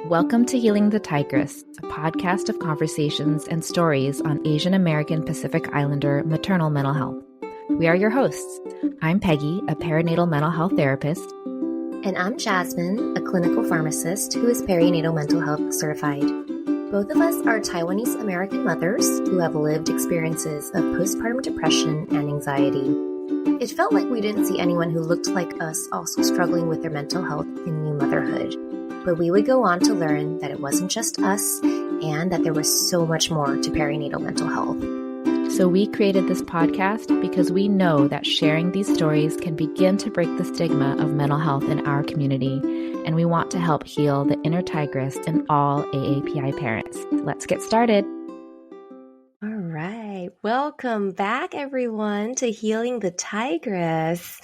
Welcome to Healing the Tigress, a podcast of conversations and stories on Asian American Pacific Islander maternal mental health. We are your hosts. I'm Peggy, a perinatal mental health therapist. And I'm Jasmine, a clinical pharmacist who is perinatal mental health certified. Both of us are Taiwanese American mothers who have lived experiences of postpartum depression and anxiety. It felt like we didn't see anyone who looked like us also struggling with their mental health in new motherhood. But we would go on to learn that it wasn't just us and that there was so much more to perinatal mental health. So we created this podcast because we know that sharing these stories can begin to break the stigma of mental health in our community, and we want to help heal the inner tigress in all AAPI parents. Let's get started. All right. Welcome back, everyone, to Healing the Tigress.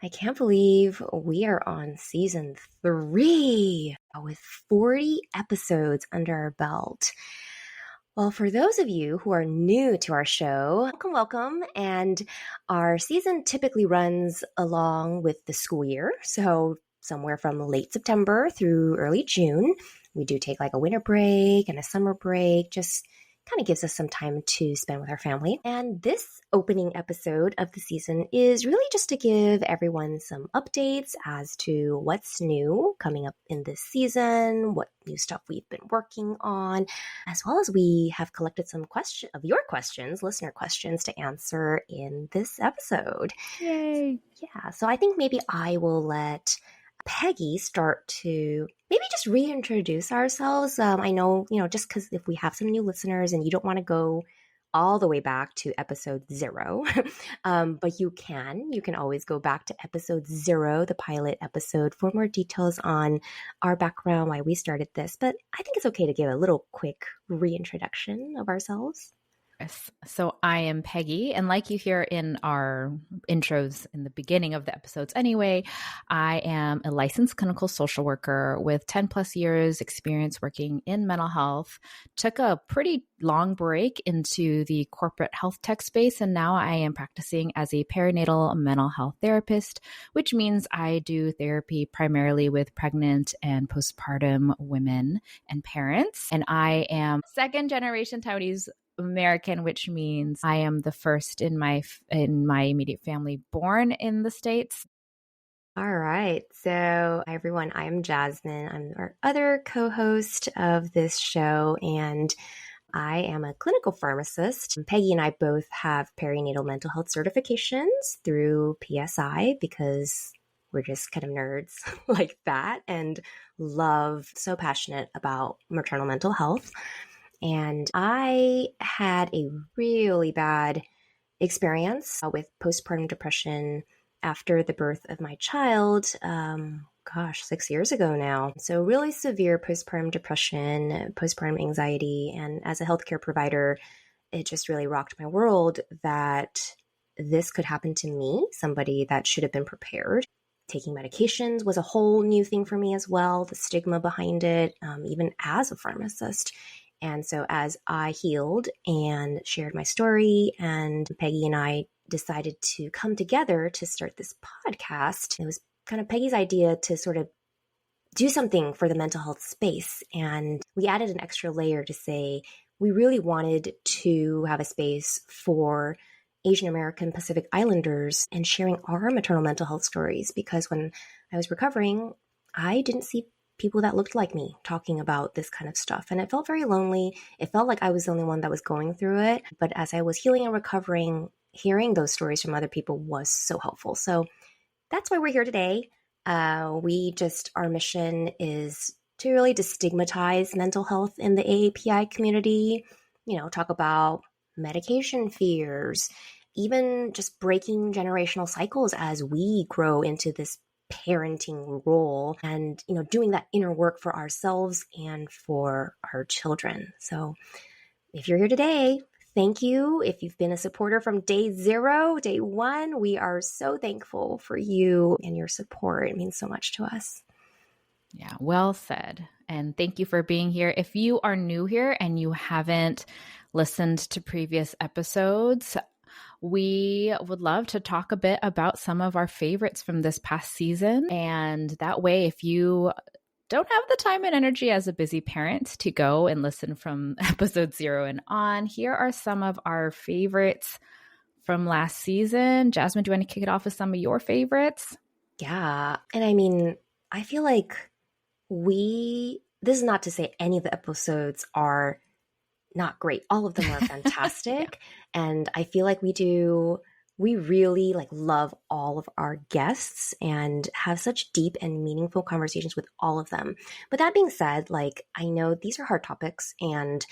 I can't believe we are on season 3 with 40 episodes under our belt. Well, for those of you who are new to our show, welcome. And our season typically runs along with the school year. So somewhere from late September through early June. We do take like a winter break and a summer break, just kind of gives us some time to spend with our family. And this opening episode of the season is really just to give everyone some updates as to what's new coming up in this season, what new stuff we've been working on, as well as we have collected some your questions, listener questions to answer in this episode. Yay! Yeah, so I think maybe I will let Peggy start to maybe just reintroduce ourselves. I know, just because if we have some new listeners and you don't want to go all the way back to episode 0, but you can always go back to episode 0, the pilot episode, for more details on our background, why we started this. But I think it's okay to give a little quick reintroduction of ourselves. So I am Peggy, and like you hear in our intros in the beginning of the episodes anyway, I am a licensed clinical social worker with 10 plus years experience working in mental health. Took a pretty long break into the corporate health tech space, and now I am practicing as a perinatal mental health therapist, which means I do therapy primarily with pregnant and postpartum women and parents. And I am second generation Taiwanese American, which means I am the first in my immediate family born in the States. All right. So, hi everyone, I am Jasmine. I'm our other co-host of this show, and I am a clinical pharmacist. Peggy and I both have perinatal mental health certifications through PSI because we're just kind of nerds like that and so passionate about maternal mental health. And I had a really bad experience with postpartum depression after the birth of my child, 6 years ago now. So really severe postpartum depression, postpartum anxiety. And as a healthcare provider, it just really rocked my world that this could happen to me, somebody that should have been prepared. Taking medications was a whole new thing for me as well, the stigma behind it, even as a pharmacist. And so as I healed and shared my story, and Peggy and I decided to come together to start this podcast, it was kind of Peggy's idea to sort of do something for the mental health space. And we added an extra layer to say we really wanted to have a space for Asian American Pacific Islanders and sharing our maternal mental health stories, because when I was recovering, I didn't see people that looked like me talking about this kind of stuff. And it felt very lonely. It felt like I was the only one that was going through it. But as I was healing and recovering, hearing those stories from other people was so helpful. So that's why we're here today. Our mission is to really destigmatize mental health in the AAPI community, talk about medication fears, even just breaking generational cycles as we grow into this parenting role and, doing that inner work for ourselves and for our children. So if you're here today, thank you. If you've been a supporter from day 0, day 1, we are so thankful for you and your support. It means so much to us. Yeah, well said. And thank you for being here. If you are new here and you haven't listened to previous episodes, we would love to talk a bit about some of our favorites from this past season. And that way, if you don't have the time and energy as a busy parent to go and listen from episode 0 and on, here are some of our favorites from last season. Jasmine, do you want to kick it off with some of your favorites? Yeah. And I mean, I feel like this is not to say any of the episodes are not great. All of them are fantastic. Yeah. And I feel like we really like love all of our guests and have such deep and meaningful conversations with all of them. But that being said, like, I know these are hard topics and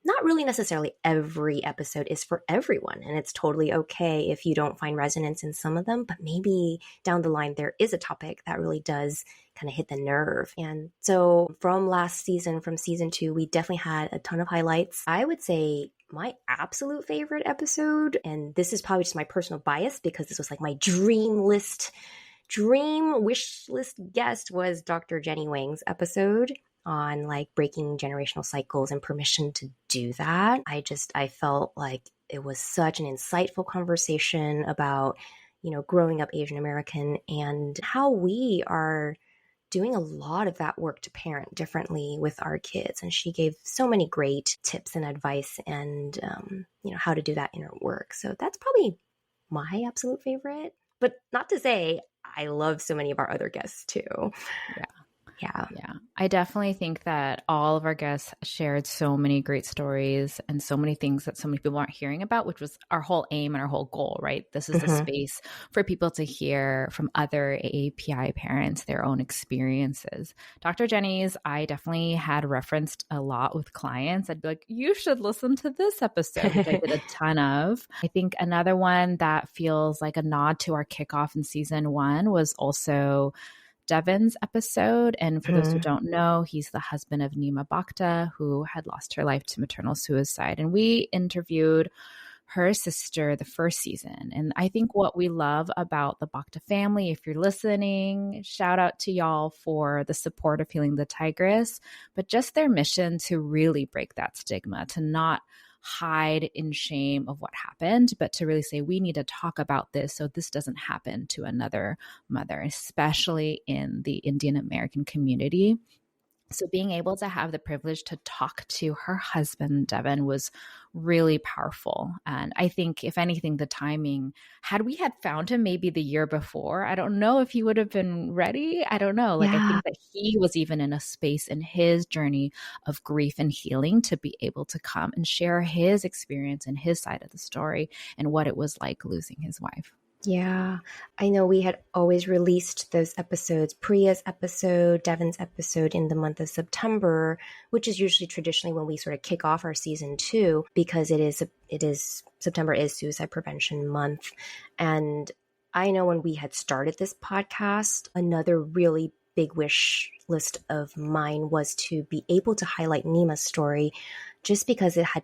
not really necessarily every episode is for everyone. And it's totally okay if you don't find resonance in some of them, but maybe down the line, there is a topic that really does kind of hit the nerve. And so from last season, from season 2, we definitely had a ton of highlights. I would say my absolute favorite episode, and this is probably just my personal bias because this was like my dream wish list guest, was Dr. Jenny Wang's episode on like breaking generational cycles and permission to do that. I felt like it was such an insightful conversation about, growing up Asian American and how we are doing a lot of that work to parent differently with our kids. And she gave so many great tips and advice and, how to do that inner work. So that's probably my absolute favorite, but not to say I love so many of our other guests too. Yeah. I definitely think that all of our guests shared so many great stories and so many things that so many people aren't hearing about, which was our whole aim and our whole goal, right? This is a space for people to hear from other AAPI parents, their own experiences. Dr. Jenny's, I definitely had referenced a lot with clients. I'd be like, you should listen to this episode, which I did a ton of. I think another one that feels like a nod to our kickoff in season 1 was also Devin's episode. And for those who don't know, he's the husband of Nima Bhakta, who had lost her life to maternal suicide. And we interviewed her sister the first season. And I think what we love about the Bhakta family, if you're listening, shout out to y'all for the support of Healing the Tigress, but just their mission to really break that stigma, to not hide in shame of what happened, but to really say, we need to talk about this so this doesn't happen to another mother, especially in the Indian American community. So being able to have the privilege to talk to her husband, Devin, was really powerful. And I think, if anything, the timing, had we had found him maybe the year before, I don't know if he would have been ready. I don't know. I think that he was even in a space in his journey of grief and healing to be able to come and share his experience and his side of the story and what it was like losing his wife. Yeah, I know we had always released those episodes, Priya's episode, Devin's episode, in the month of September, which is usually traditionally when we sort of kick off our season 2, because September is Suicide Prevention Month. And I know when we had started this podcast, another really big wish list of mine was to be able to highlight Nima's story, just because it had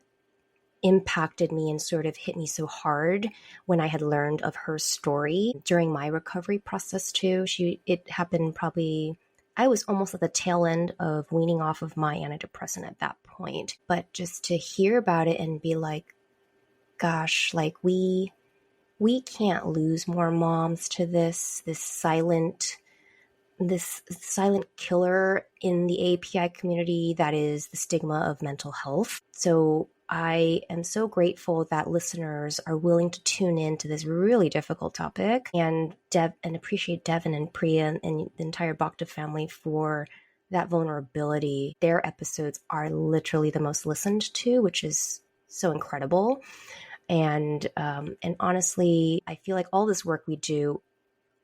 impacted me and sort of hit me so hard when I had learned of her story during my recovery process too. It happened probably, I was almost at the tail end of weaning off of my antidepressant at that point. But just to hear about it and be like, gosh, like we can't lose more moms to this silent killer in the AAPI community that is the stigma of mental health. So I am so grateful that listeners are willing to tune in to this really difficult topic, and appreciate Devin and Priya and the entire Bhakta family for that vulnerability. Their episodes are literally the most listened to, which is so incredible. And honestly, I feel like all this work we do,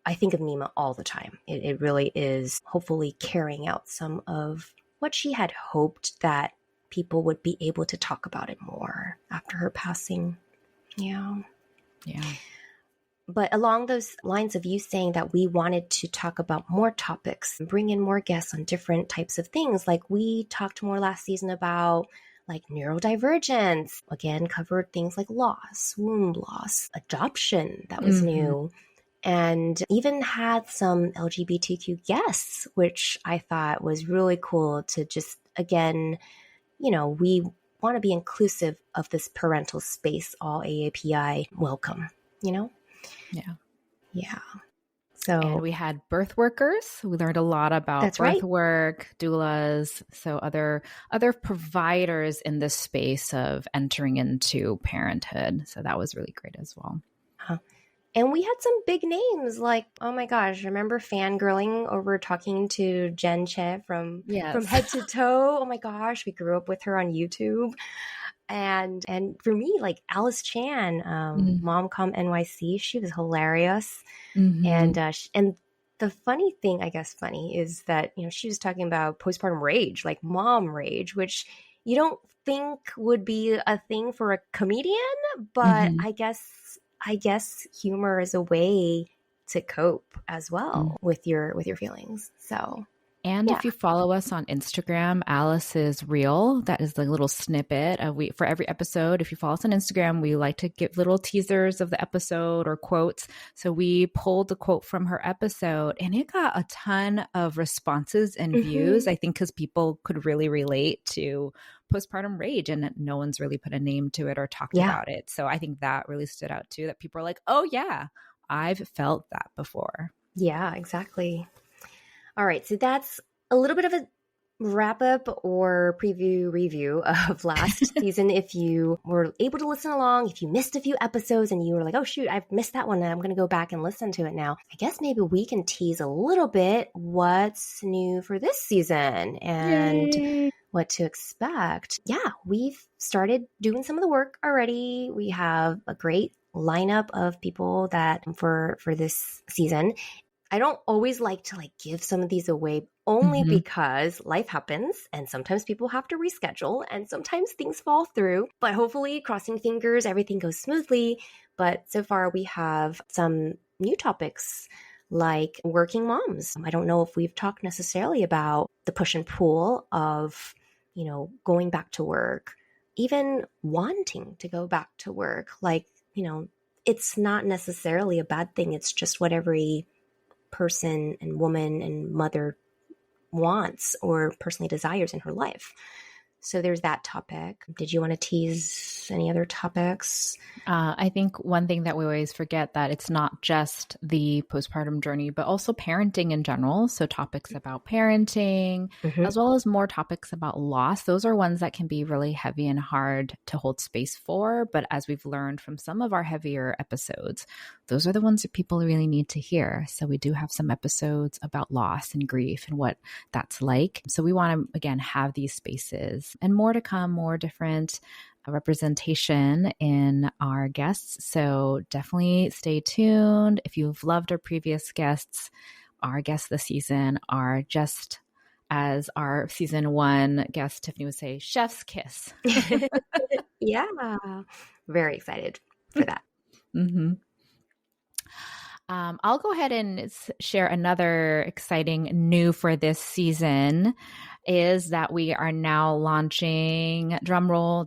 I think of Nima all the time. It really is hopefully carrying out some of what she had hoped that people would be able to talk about it more after her passing. Yeah. But along those lines of you saying that we wanted to talk about more topics, bring in more guests on different types of things, like we talked more last season about like neurodivergence, again, covered things like loss, womb loss, adoption, that was new, and even had some LGBTQ guests, which I thought was really cool to just, again, we want to be inclusive of this parental space, all AAPI welcome, Yeah. And So we had birth workers. We learned a lot about that's birth right. work, doulas, so other providers in this space of entering into parenthood. So that was really great as well. Huh. And we had some big names like, oh my gosh, remember fangirling over talking to Jen Che from Yes. Head to Toe? Oh my gosh, we grew up with her on YouTube. And for me, like Alice Chan, Momcom NYC, she was hilarious. Mm-hmm. And the funny thing, I guess funny, is that, she was talking about postpartum rage, like mom rage, which you don't think would be a thing for a comedian, but Mm-hmm. I guess humor is a way to cope as well with your feelings. So And yeah. if you follow us on Instagram, Alice's Reel, that is the little snippet for every episode. If you follow us on Instagram, we like to give little teasers of the episode or quotes. So we pulled the quote from her episode and it got a ton of responses and views. I think because people could really relate to postpartum rage and no one's really put a name to it or talked about it. So I think that really stood out too, that people are like, oh yeah, I've felt that before. Yeah, exactly. All right, so that's a little bit of a wrap up or preview review of last season. If you were able to listen along, if you missed a few episodes and you were like, oh shoot, I've missed that one and I'm going to go back and listen to it now, I guess maybe we can tease a little bit what's new for this season and what to expect. Yeah, we've started doing some of the work already. We have a great lineup of people that for this season. I don't always like to give some of these away only because life happens and sometimes people have to reschedule and sometimes things fall through, but hopefully, crossing fingers, everything goes smoothly. But so far we have some new topics like working moms. I don't know if we've talked necessarily about the push and pull of, going back to work, even wanting to go back to work. It's not necessarily a bad thing. It's just what every person and woman and mother wants or personally desires in her life. So there's that topic. Did you want to tease any other topics? I think one thing that we always forget that it's not just the postpartum journey, but also parenting in general. So topics about parenting, as well as more topics about loss. Those are ones that can be really heavy and hard to hold space for. But as we've learned from some of our heavier episodes, those are the ones that people really need to hear. So we do have some episodes about loss and grief and what that's like. So we want to, again, have these spaces and more to come, more different representation in our guests. So definitely stay tuned. If you've loved our previous guests, our guests this season are just as our season 1 guest, Tiffany would say, chef's kiss. Yeah, very excited for that. I'll go ahead and share another exciting new for this season is that we are now launching, drumroll,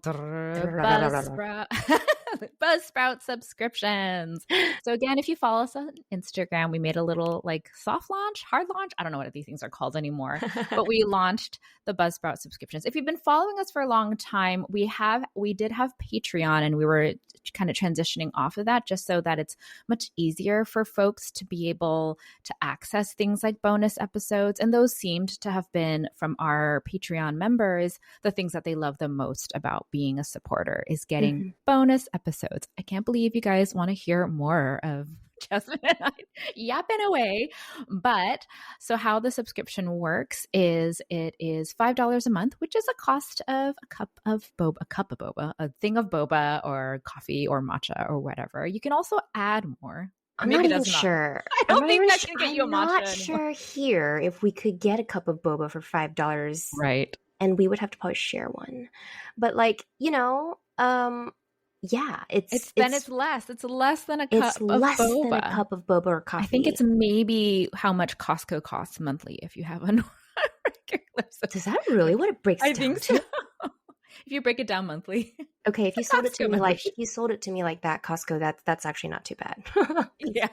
Buzzsprout subscriptions. So again, if you follow us on Instagram, we made a little soft launch, hard launch. I don't know what these things are called anymore, but we launched the Buzzsprout subscriptions. If you've been following us for a long time, we did have Patreon and we were kind of transitioning off of that just so that it's much easier for folks to be able to access things like bonus episodes. And those seemed to have been from our Patreon members, the things that they love the most about being a supporter is getting bonus episodes. I can't believe you guys want to hear more of Jasmine and I yapping away. But so how the subscription works is it is $5 a month, which is a cost of a cup of boba, a thing of boba or coffee or matcha or whatever. You can also add more. I'm not even sure. I don't think that can get you a matcha. I'm not sure here if we could get a cup of boba for $5. Right. And we would have to probably share one. But yeah, it's less. It's less than a cup of boba. It's less than a cup of boba or coffee. I think it's maybe how much Costco costs monthly if you have a regular subscription. Does that really what it breaks down? I think so. If you break it down monthly. Okay, if you sold it to me like that, Costco, that's actually not too bad. Yeah.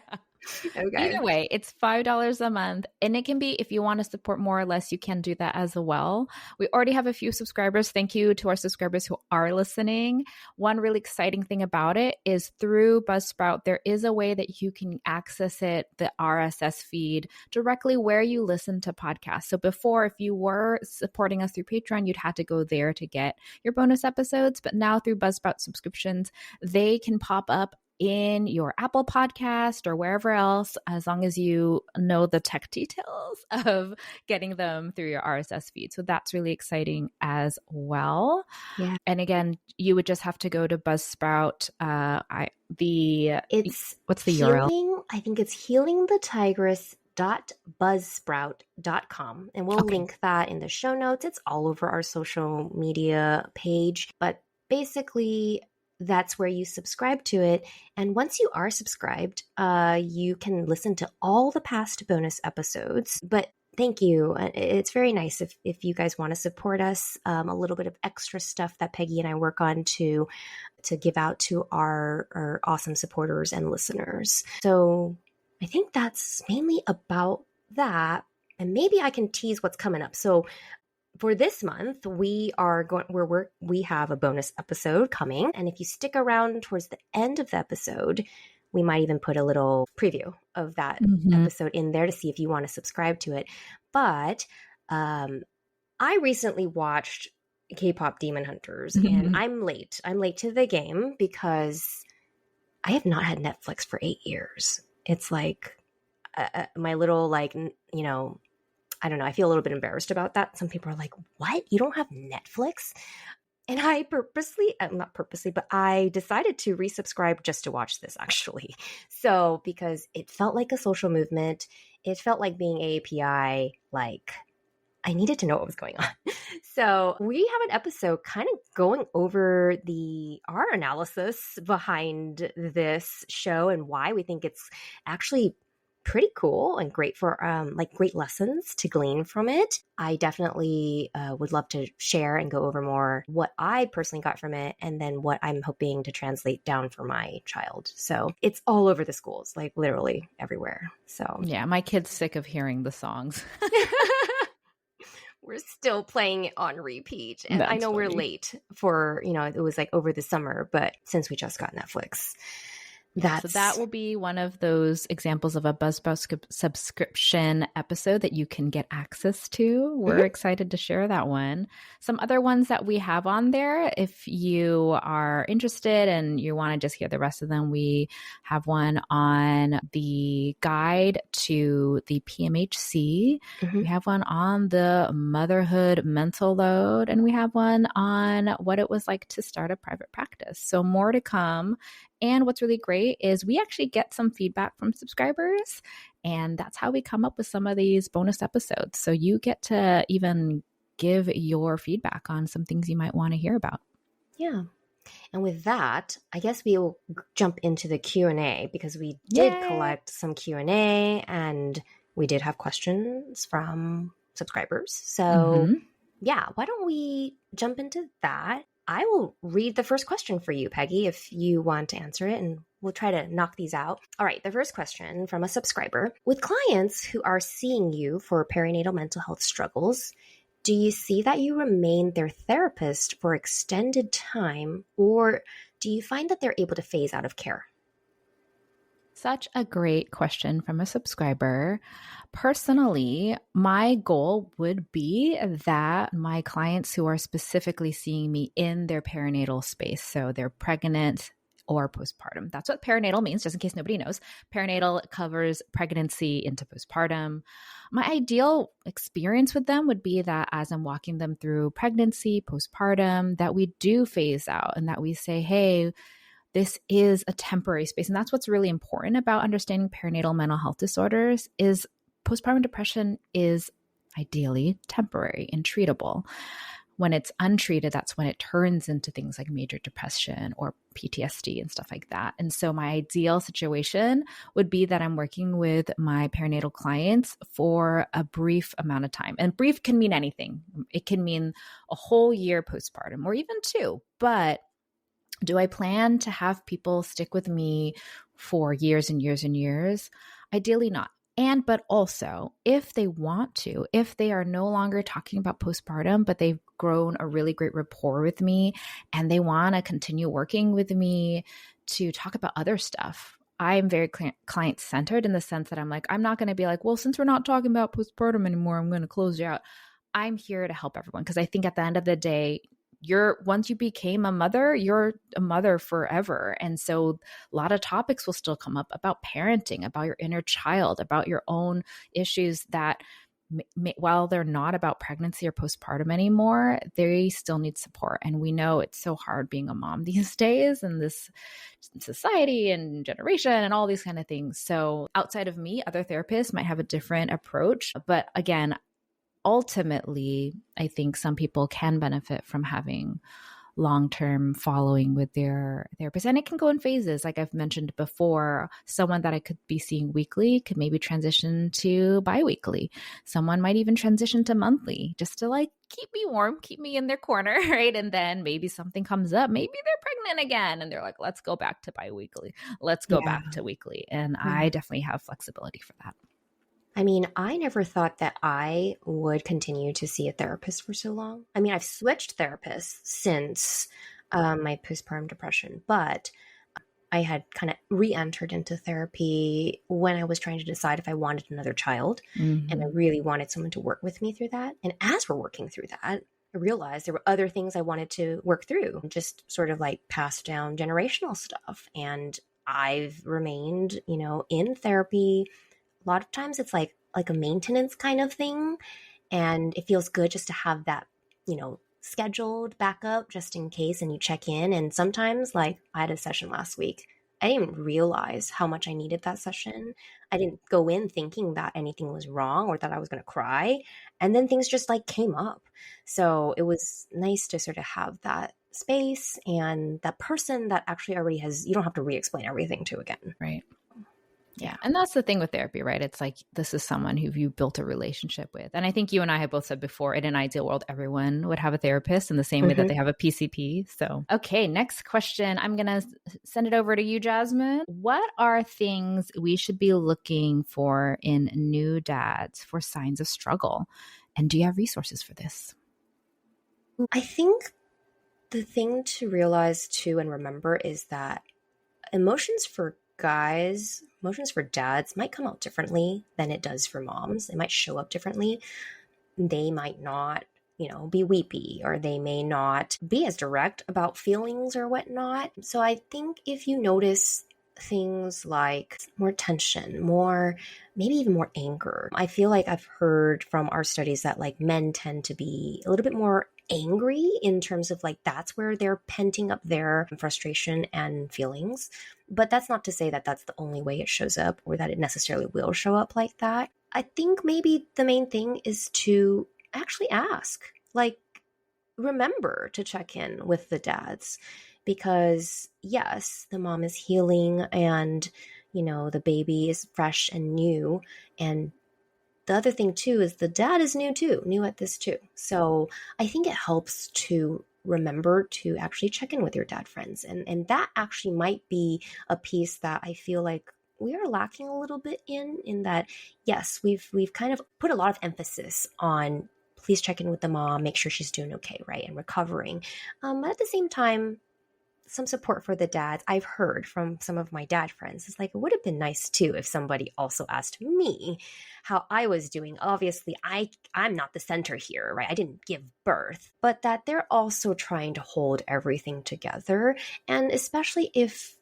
Okay. Either way, it's $5 a month. And it can be, if you want to support more or less, you can do that as well. We already have a few subscribers. Thank you to our subscribers who are listening. One really exciting thing about it is through Buzzsprout, there is a way that you can access it, the RSS feed, directly where you listen to podcasts. So before, if you were supporting us through Patreon, you'd have to go there to get your bonus episodes. But now through Buzzsprout subscriptions, they can pop up in your Apple podcast or wherever else, as long as you know the tech details of getting them through your RSS feed. So that's really exciting as well. Yeah. And again, you would just have to go to Buzzsprout. What's the URL? I think it's healingthetigress.buzzsprout.com. And we'll link that in the show notes. It's all over our social media page. But basically, that's where you subscribe to it. And once you are subscribed, you can listen to all the past bonus episodes. But thank you. It's very nice if you guys want to support us. A little bit of extra stuff that Peggy and I work on to give out to our awesome supporters and listeners. So I think that's mainly about that. And maybe I can tease what's coming up. So for this month, we have a bonus episode coming. And if you stick around towards the end of the episode, we might even put a little preview of that episode in there to see if you want to subscribe to it. But I recently watched K-pop Demon Hunters, and I'm late. I'm late to the game because I have not had Netflix for 8 years. It's like my little, I don't know. I feel a little bit embarrassed about that. Some people are like, what? You don't have Netflix? And I not purposely, but I decided to resubscribe just to watch this, actually. So, because it felt like a social movement, it felt like being AAPI, like I needed to know what was going on. So we have an episode kind of going over our analysis behind this show and why we think it's actually pretty cool and great for great lessons to glean from it. I definitely would love to share and go over more what I personally got from it, and then what I'm hoping to translate down for my child. So it's all over the schools, like literally everywhere. So yeah, my kid's sick of hearing the songs. We're still playing it on repeat. And That's I know funny. we're late for, it was like over the summer, but since we just got Netflix. So that will be one of those examples of a Buzzsprout subscription episode that you can get access to. We're excited to share that one. Some other ones that we have on there, if you are interested and you want to just hear the rest of them, we have one on the guide to the PMHC. We have one on the motherhood mental load, and we have one on what it was like to start a private practice. So more to come. And what's really great is we actually get some feedback from subscribers, and that's how we come up with some of these bonus episodes. So you get to even give your feedback on some things you might want to hear about. Yeah. And with that, I guess we will jump into the Q&A, because we did collect some Q&A and we did have questions from subscribers. So yeah, why don't we jump into that? I will read the first question for you, Peggy, if you want to answer it, and we'll try to knock these out. All right, the first question from a subscriber. With clients who are seeing you for perinatal mental health struggles, do you see that you remain their therapist for extended time, or do you find that they're able to phase out of care? Such a great question from a subscriber. Personally, my goal would be that my clients who are specifically seeing me in their perinatal space, so they're pregnant or postpartum. That's what perinatal means, just in case nobody knows. Perinatal covers pregnancy into postpartum. My ideal experience with them would be that as I'm walking them through pregnancy, postpartum, that we do phase out and that we say, hey, this is a temporary space. And that's what's really important about understanding perinatal mental health disorders is postpartum depression is ideally temporary and treatable. When it's untreated, that's when it turns into things like major depression or PTSD and stuff like that. And so my ideal situation would be that I'm working with my perinatal clients for a brief amount of time. And brief can mean anything. It can mean a whole year postpartum or even 2. But do I plan to have people stick with me for years and years and years? Ideally not. But also, if they want to, if they are no longer talking about postpartum, but they've grown a really great rapport with me and they want to continue working with me to talk about other stuff, I'm very client centered in the sense that I'm like, I'm not going to be like, well, since we're not talking about postpartum anymore, I'm going to close you out. I'm here to help everyone because I think at the end of the day, once you became a mother, you're a mother forever. And so a lot of topics will still come up about parenting, about your inner child, about your own issues that while they're not about pregnancy or postpartum anymore, they still need support. And we know it's so hard being a mom these days in this society and generation and all these kind of things. So outside of me, other therapists might have a different approach. But again, ultimately, I think some people can benefit from having long-term following with their therapist. And it can go in phases. Like I've mentioned before, someone that I could be seeing weekly could maybe transition to bi-weekly. Someone might even transition to monthly just to like keep me warm, keep me in their corner, right? And then maybe something comes up. Maybe they're pregnant again and they're like, let's go back to bi-weekly. Let's go back to weekly. And I definitely have flexibility for that. I mean, I never thought that I would continue to see a therapist for so long. I mean, I've switched therapists since my postpartum depression, but I had kind of re-entered into therapy when I was trying to decide if I wanted another child. And I really wanted someone to work with me through that. And as we're working through that, I realized there were other things I wanted to work through, just sort of like pass down generational stuff. And I've remained, in therapy. A lot of times it's like a maintenance kind of thing. And it feels good just to have that, scheduled backup just in case, and you check in. And sometimes, like, I had a session last week. I didn't realize how much I needed that session. I didn't go in thinking that anything was wrong or that I was going to cry. And then things just like came up. So it was nice to sort of have that space and that person that actually already you don't have to re-explain everything to again. Right. Yeah. And that's the thing with therapy, right? It's like, this is someone who you built a relationship with. And I think you and I have both said before, in an ideal world, everyone would have a therapist in the same way that they have a PCP. So, okay, next question. I'm going to send it over to you, Jasmine. What are things we should be looking for in new dads for signs of struggle? And do you have resources for this? I think the thing to realize too and remember is that emotions for dads might come out differently than it does for moms. It might show up differently. They might not, be weepy, or they may not be as direct about feelings or whatnot. So I think if you notice things like more tension, maybe even more anger. I feel like I've heard from our studies that like men tend to be a little bit more angry in terms of like that's where they're penting up their frustration and feelings. But that's not to say that that's the only way it shows up or that it necessarily will show up like that. I think maybe the main thing is to actually ask, like, remember to check in with the dads. Because yes, the mom is healing and, the baby is fresh and new. And the other thing too is the dad is new at this too. So I think it helps to remember to actually check in with your dad friends. And that actually might be a piece that I feel like we are lacking a little bit in that, yes, we've kind of put a lot of emphasis on please check in with the mom, make sure she's doing okay, right, and recovering. But at the same time, some support for the dads. I've heard from some of my dad friends. It's like, it would have been nice too if somebody also asked me how I was doing. Obviously, I'm not the center here, right? I didn't give birth, but that they're also trying to hold everything together. And especially if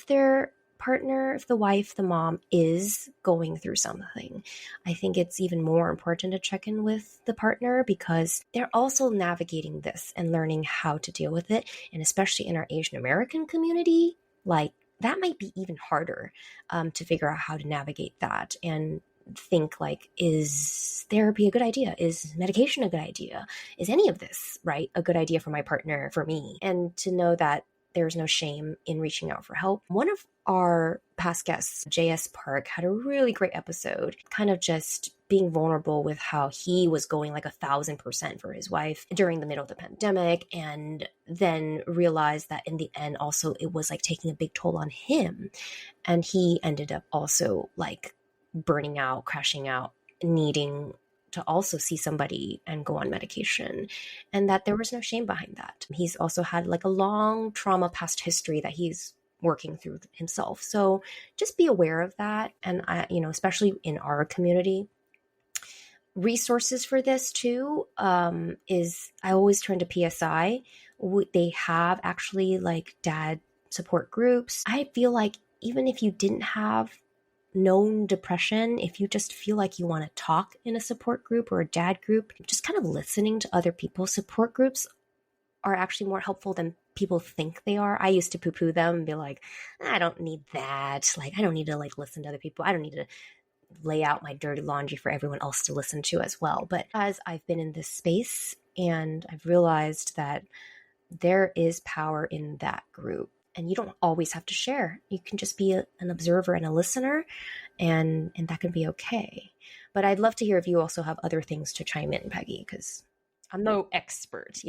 their partner, if the wife, the mom is going through something, I think it's even more important to check in with the partner because they're also navigating this and learning how to deal with it. And especially in our Asian American community, like that might be even harder to figure out how to navigate that and think like, is therapy a good idea? Is medication a good idea? Is any of this, right, a good idea for my partner, for me? And to know that there's no shame in reaching out for help. One of our past guests, J.S. Park, had a really great episode, kind of just being vulnerable with how he was going like 1,000% for his wife during the middle of the pandemic, and then realized that in the end also it was like taking a big toll on him. And he ended up also like burning out, crashing out, needing to also see somebody and go on medication, and that there was no shame behind that. He's also had like a long trauma past history that he's working through himself. So just be aware of that. And especially in our community, resources for this too, is I always turn to PSI. They have actually like dad support groups. I feel like even if you didn't have known depression, if you just feel like you want to talk in a support group or a dad group, just kind of listening to other people's support groups are actually more helpful than people think they are. I used to poo-poo them and be like, I don't need that. Like, I don't need to like listen to other people. I don't need to lay out my dirty laundry for everyone else to listen to as well. But as I've been in this space and I've realized that there is power in that group, and you don't always have to share. You can just be an observer and a listener, and that can be okay. But I'd love to hear if you also have other things to chime in, Peggy, because I'm no expert,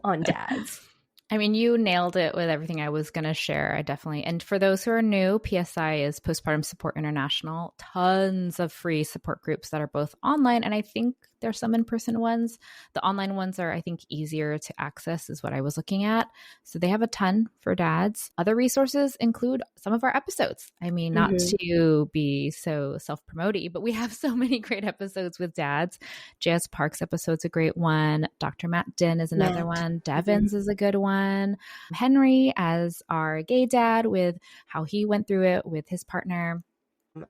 on dads. I mean, you nailed it with everything I was going to share. I definitely. And for those who are new, PSI is Postpartum Support International. Tons of free support groups that are both online, and I think there's some in-person ones. The online ones are, I think, easier to access is what I was looking at. So they have a ton for dads. Other resources include some of our episodes. I mean, not to be so self-promoting, but we have so many great episodes with dads. Jazz Park's episode's a great one. Dr. Matt Din is another one. Devon's is a good one. Henry as our gay dad with how he went through it with his partner.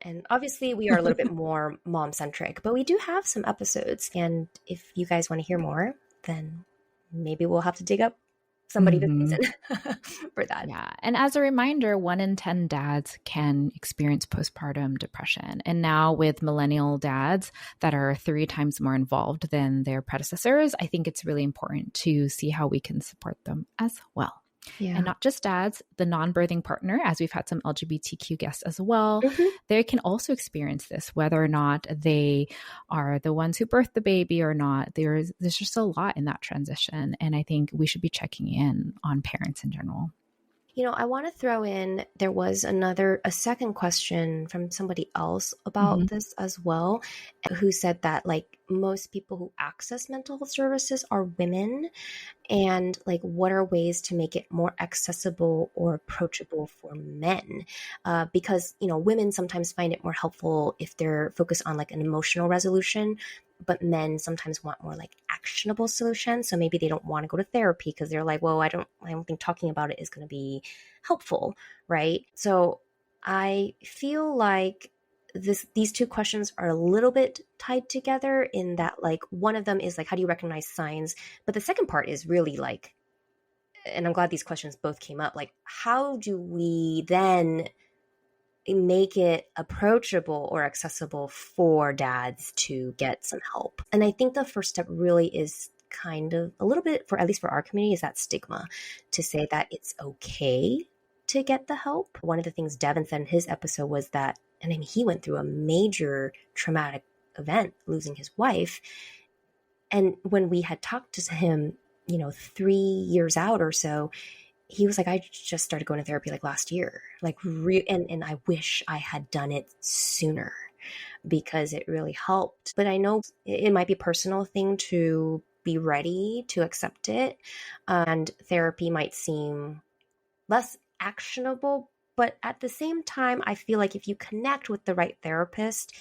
And obviously we are a little bit more mom centric, but we do have some episodes. And if you guys want to hear more, then maybe we'll have to dig up somebody this season for that. Yeah. And as a reminder, 1 in 10 dads can experience postpartum depression. And now with millennial dads that are 3 times more involved than their predecessors, I think it's really important to see how we can support them as well. Yeah. And not just dads, the non-birthing partner, as we've had some LGBTQ guests as well, they can also experience this, whether or not they are the ones who birthed the baby or not. There's just a lot in that transition. And I think we should be checking in on parents in general. I want to throw in, there was a second question from somebody else about this as well, who said that like most people who access mental health services are women, and like what are ways to make it more accessible or approachable for men? Because, women sometimes find it more helpful if they're focused on like an emotional resolution, but men sometimes want more like actionable solutions. So maybe they don't want to go to therapy because they're like, well, I don't think talking about it is going to be helpful, right? So I feel like these two questions are a little bit tied together in that like one of them is like, how do you recognize signs? But the second part is really like, and I'm glad these questions both came up, like how do we then make it approachable or accessible for dads to get some help? And I think the first step really is kind of a little bit, for at least for our community, is that stigma to say that it's okay to get the help. One of the things Devin said in his episode was that, and I mean, he went through a major traumatic event, losing his wife. And when we had talked to him, 3 years out or so, he was like, I just started going to therapy like last year, like and I wish I had done it sooner because it really helped. But I know it might be a personal thing to be ready to accept it. And therapy might seem less actionable, but at the same time, I feel like if you connect with the right therapist,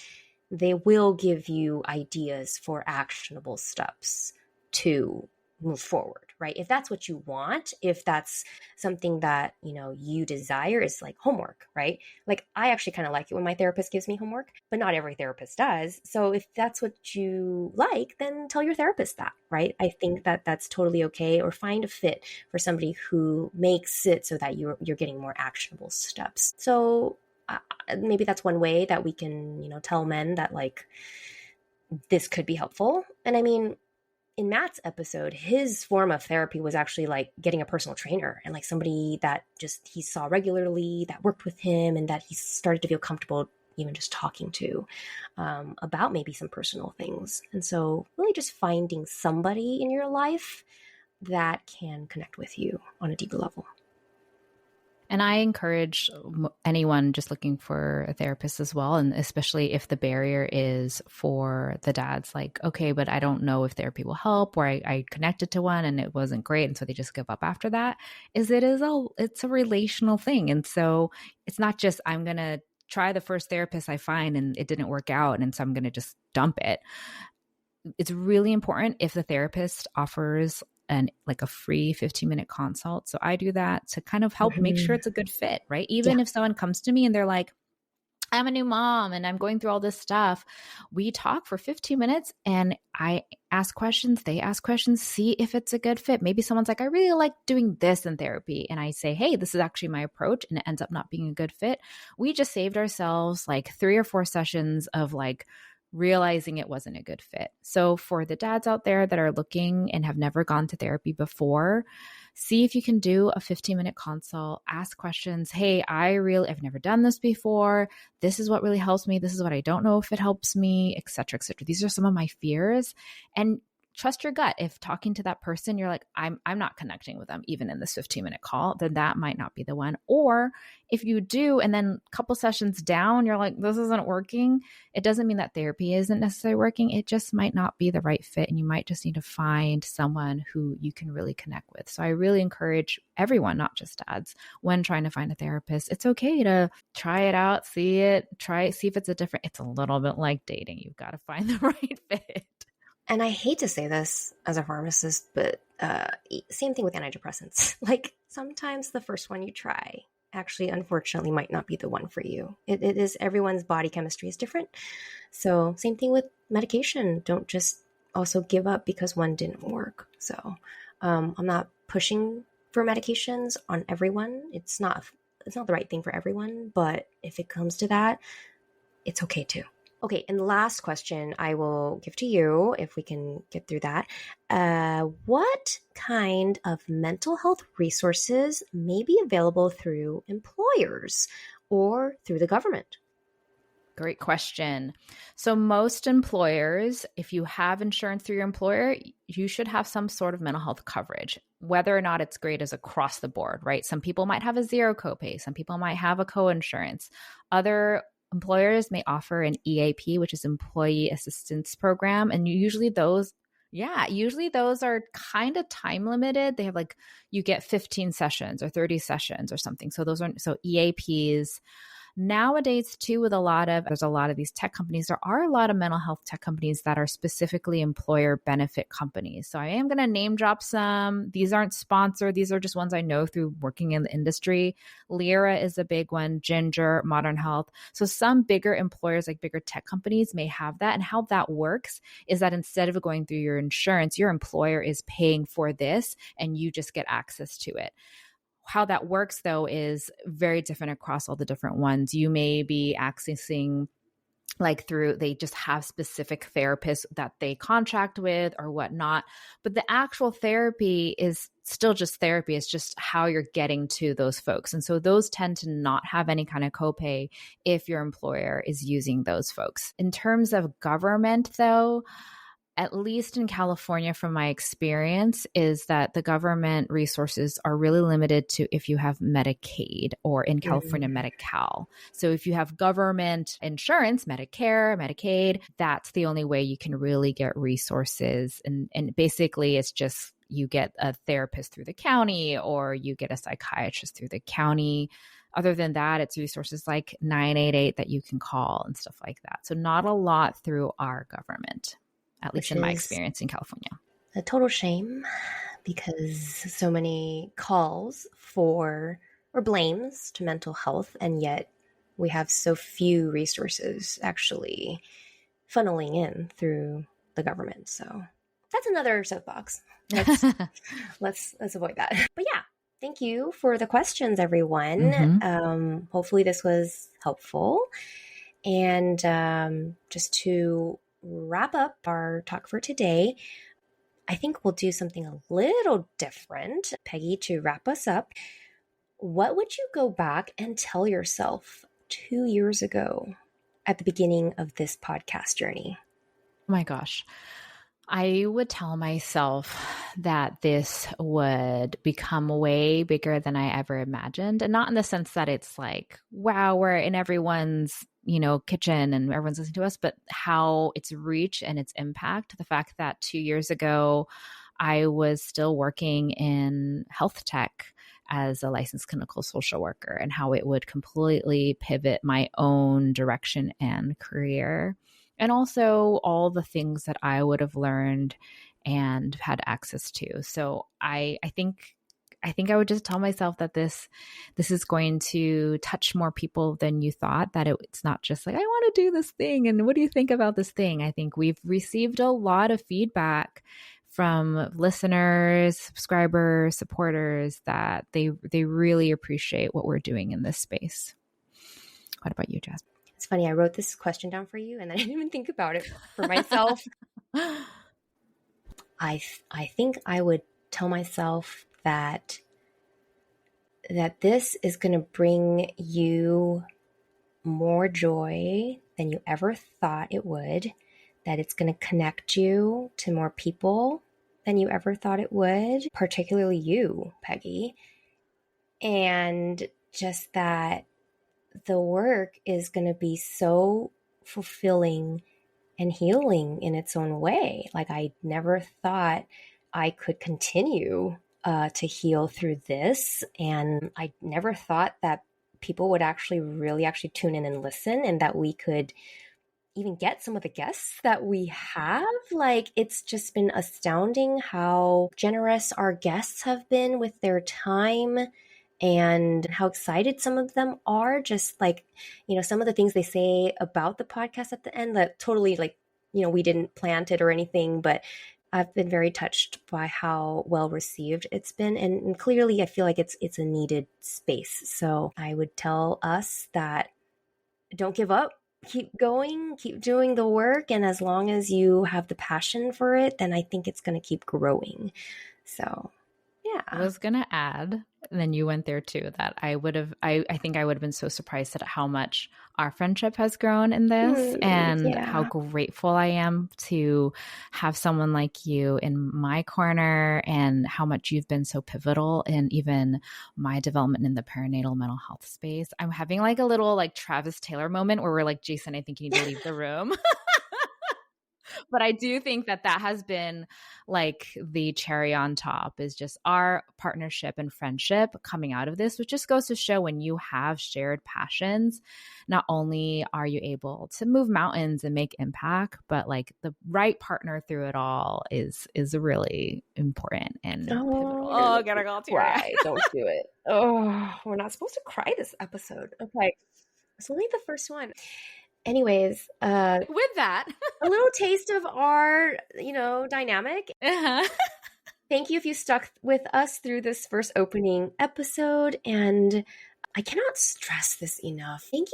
they will give you ideas for actionable steps to move forward, right? If that's what you want, if that's something that, you desire, is like homework, right? Like I actually kind of like it when my therapist gives me homework, but not every therapist does. So if that's what you like, then tell your therapist that, right? I think that that's totally okay, or find a fit for somebody who makes it so that you're getting more actionable steps. So maybe that's one way that we can, tell men that like this could be helpful. And I mean, in Matt's episode, his form of therapy was actually like getting a personal trainer and like somebody that just he saw regularly, that worked with him, and that he started to feel comfortable even just talking to about maybe some personal things. And so really just finding somebody in your life that can connect with you on a deeper level. And I encourage anyone just looking for a therapist as well. And especially if the barrier is for the dads, like, okay, but I don't know if therapy will help, or I connected to one and it wasn't great. And so they just give up after that, it's a relational thing. And so it's not just, I'm going to try the first therapist I find and it didn't work out. And so I'm going to just dump it. It's really important if the therapist offers a free 15-minute consult. So I do that to kind of help make sure it's a good fit, right? Even if someone comes to me and they're like, I'm a new mom and I'm going through all this stuff. We talk for 15 minutes and I ask questions, they ask questions, see if it's a good fit. Maybe someone's like, I really like doing this in therapy. And I say, hey, this is actually my approach, and it ends up not being a good fit. We just saved ourselves like 3 or 4 sessions of like realizing it wasn't a good fit. So for the dads out there that are looking and have never gone to therapy before, see if you can do a 15-minute consult, ask questions. Hey, I've never done this before. This is what really helps me. This is what I don't know if it helps me, et cetera, et cetera. These are some of my fears. And trust your gut. If talking to that person, you're like, I'm not connecting with them even in this 15-minute call, then that might not be the one. Or if you do, and then a couple sessions down, you're like, this isn't working. It doesn't mean that therapy isn't necessarily working. It just might not be the right fit. And you might just need to find someone who you can really connect with. So I really encourage everyone, not just dads, when trying to find a therapist, it's okay to try it out, see if it's it's a little bit like dating. You've got to find the right fit. And I hate to say this as a pharmacist, but same thing with antidepressants. Like sometimes the first one you try actually, unfortunately, might not be the one for you. It is, everyone's body chemistry is different. So same thing with medication. Don't just also give up because one didn't work. So I'm not pushing for medications on everyone. It's not the right thing for everyone. But if it comes to that, it's okay too. Okay, and the last question I will give to you, if we can get through that. What kind of mental health resources may be available through employers or through the government? Great question. So most employers, if you have insurance through your employer, you should have some sort of mental health coverage. Whether or not it's great is across the board, right? Some people might have a zero copay. Some people might have a co-insurance. Other employers may offer an EAP, which is Employee Assistance Program. And usually those are kind of time limited. They have you get 15 sessions or 30 sessions or something. So so EAPs. Nowadays, too, there's a lot of these tech companies. There are a lot of mental health tech companies that are specifically employer benefit companies. So I am going to name drop some. These aren't sponsored. These are just ones I know through working in the industry. Lyra is a big one, Ginger, Modern Health. So some bigger employers, like bigger tech companies, may have that. And how that works is that instead of going through your insurance, your employer is paying for this and you just get access to it. How that works, though, is very different across all the different ones. You may be accessing they just have specific therapists that they contract with or whatnot. But the actual therapy is still just therapy. It's just how you're getting to those folks. And so those tend to not have any kind of copay if your employer is using those folks. In terms of government, though, at least in California, from my experience, is that the government resources are really limited to if you have Medicaid or in California, Medi-Cal. So if you have government insurance, Medicare, Medicaid, that's the only way you can really get resources. And basically it's just you get a therapist through the county or you get a psychiatrist through the county. Other than that, it's resources like 988 that you can call and stuff like that. So not a lot through our government. At least in my experience in California. A total shame because so many calls for or blames to mental health, and yet we have so few resources actually funneling in through the government. So that's another soapbox. Let's avoid that. But yeah, thank you for the questions, everyone. Hopefully this was helpful. And just to wrap up our talk for today, I think we'll do something a little different. Peggy, to wrap us up, what would you go back and tell yourself 2 years ago at the beginning of this podcast journey? Oh my gosh. I would tell myself that this would become way bigger than I ever imagined. And not in the sense that it's like, wow, we're in everyone's, kitchen and everyone's listening to us, but how its reach and its impact. The fact that 2 years ago, I was still working in health tech as a licensed clinical social worker, and how it would completely pivot my own direction and career. And also all the things that I would have learned and had access to. So I think I would just tell myself that this is going to touch more people than you thought, that it's not just like, I want to do this thing and what do you think about this thing? I think we've received a lot of feedback from listeners, subscribers, supporters, that they really appreciate what we're doing in this space. What about you, Jasmine? It's funny, I wrote this question down for you and I didn't even think about it for myself. I think I would tell myself that this is going to bring you more joy than you ever thought it would, that it's going to connect you to more people than you ever thought it would, particularly you, Peggy. And just that the work is going to be so fulfilling and healing in its own way. Like, I never thought I could continue to heal through this. And I never thought that people would really tune in and listen, and that we could even get some of the guests that we have. Like, it's just been astounding how generous our guests have been with their time and how excited some of them are. Just like, some of the things they say about the podcast at the end that totally, like, we didn't plant it or anything, but I've been very touched by how well received it's been. And clearly I feel like it's a needed space. So I would tell us that don't give up. Keep going, keep doing the work. And as long as you have the passion for it, then I think it's going to keep growing. So, yeah. I was going to add, and then you went there too, that I think I would have been so surprised at how much our friendship has grown in this, and how grateful I am to have someone like you in my corner, and how much you've been so pivotal in even my development in the perinatal mental health space. I'm having like a little like Travis Taylor moment where we're like, Jason, I think you need to leave the room. But I do think that has been like the cherry on top, is just our partnership and friendship coming out of this, which just goes to show when you have shared passions, not only are you able to move mountains and make impact, but like the right partner through it all is really important and pivotal. Oh, get a cry. Don't do it. Oh, we're not supposed to cry this episode. Okay. It's only the first one. Anyways, with that, a little taste of our, dynamic. Uh-huh. Thank you if you stuck with us through this first opening episode. And I cannot stress this enough. Thank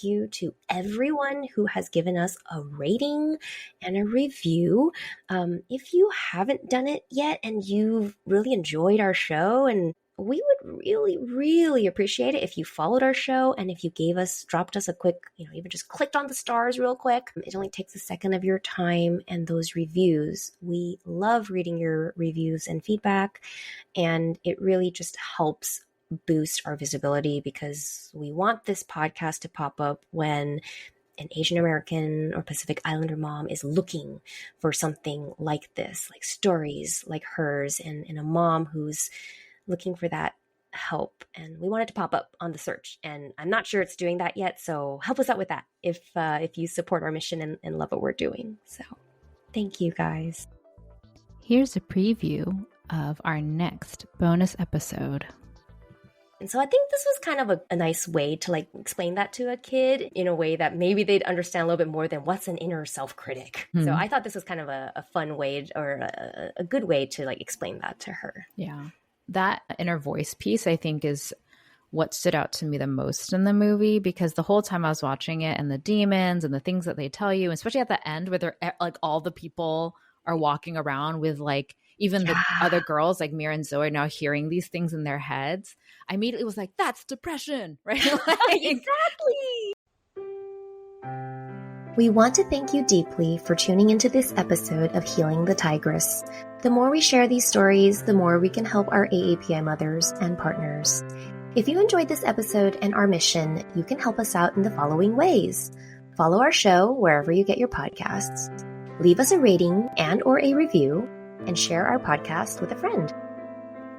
you to everyone who has given us a rating and a review. If you haven't done it yet and you've really enjoyed our show, and we would really, really appreciate it if you followed our show, and if you dropped us a quick, even just clicked on the stars real quick. It only takes a second of your time. And those reviews, we love reading your reviews and feedback. And it really just helps boost our visibility, because we want this podcast to pop up when an Asian American or Pacific Islander mom is looking for something like this, like stories like hers, and a mom who's looking for that help. And we want it to pop up on the search. And I'm not sure it's doing that yet. So help us out with that if you support our mission and love what we're doing. So thank you, guys. Here's a preview of our next bonus episode. And so I think this was kind of a nice way to like explain that to a kid in a way that maybe they'd understand a little bit more than what's an inner self-critic. Mm-hmm. So I thought this was kind of a fun way, or a good way to like explain that to her. Yeah. That inner voice piece, I think, is what stood out to me the most in the movie, because the whole time I was watching it, and the demons and the things that they tell you, especially at the end where they're like all the people are walking around with like even the other girls like Mira and Zoe now hearing these things in their heads. I immediately was like, that's depression, right? Like, exactly. We want to thank you deeply for tuning into this episode of Healing the Tigress. The more we share these stories, the more we can help our AAPI mothers and partners. If you enjoyed this episode and our mission, you can help us out in the following ways. Follow our show wherever you get your podcasts. Leave us a rating and/or a review, and share our podcast with a friend.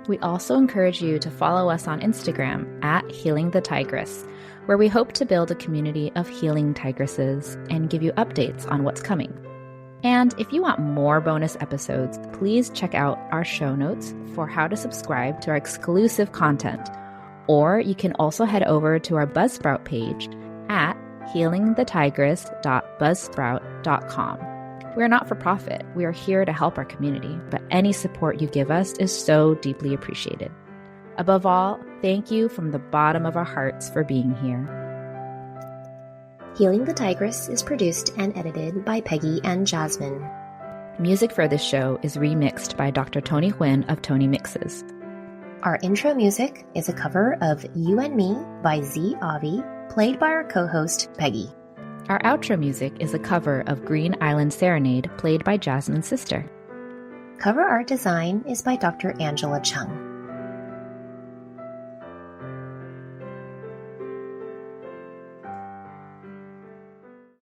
We also encourage you to follow us on Instagram at Healing the Tigress, where we hope to build a community of healing tigresses and give you updates on what's coming. And if you want more bonus episodes, please check out our show notes for how to subscribe to our exclusive content. Or you can also head over to our Buzzsprout page at healingthetigress.buzzsprout.com. We are not for profit. We are here to help our community, but any support you give us is so deeply appreciated. Above all, thank you from the bottom of our hearts for being here. Healing the Tigress is produced and edited by Peggy and Jasmine. Music for this show is remixed by Dr. Tony Huynh of Tony Mixes. Our intro music is a cover of You and Me by Z Avi, played by our co-host Peggy. Our outro music is a cover of Green Island Serenade, played by Jasmine's sister. Cover art design is by Dr. Angela Chung.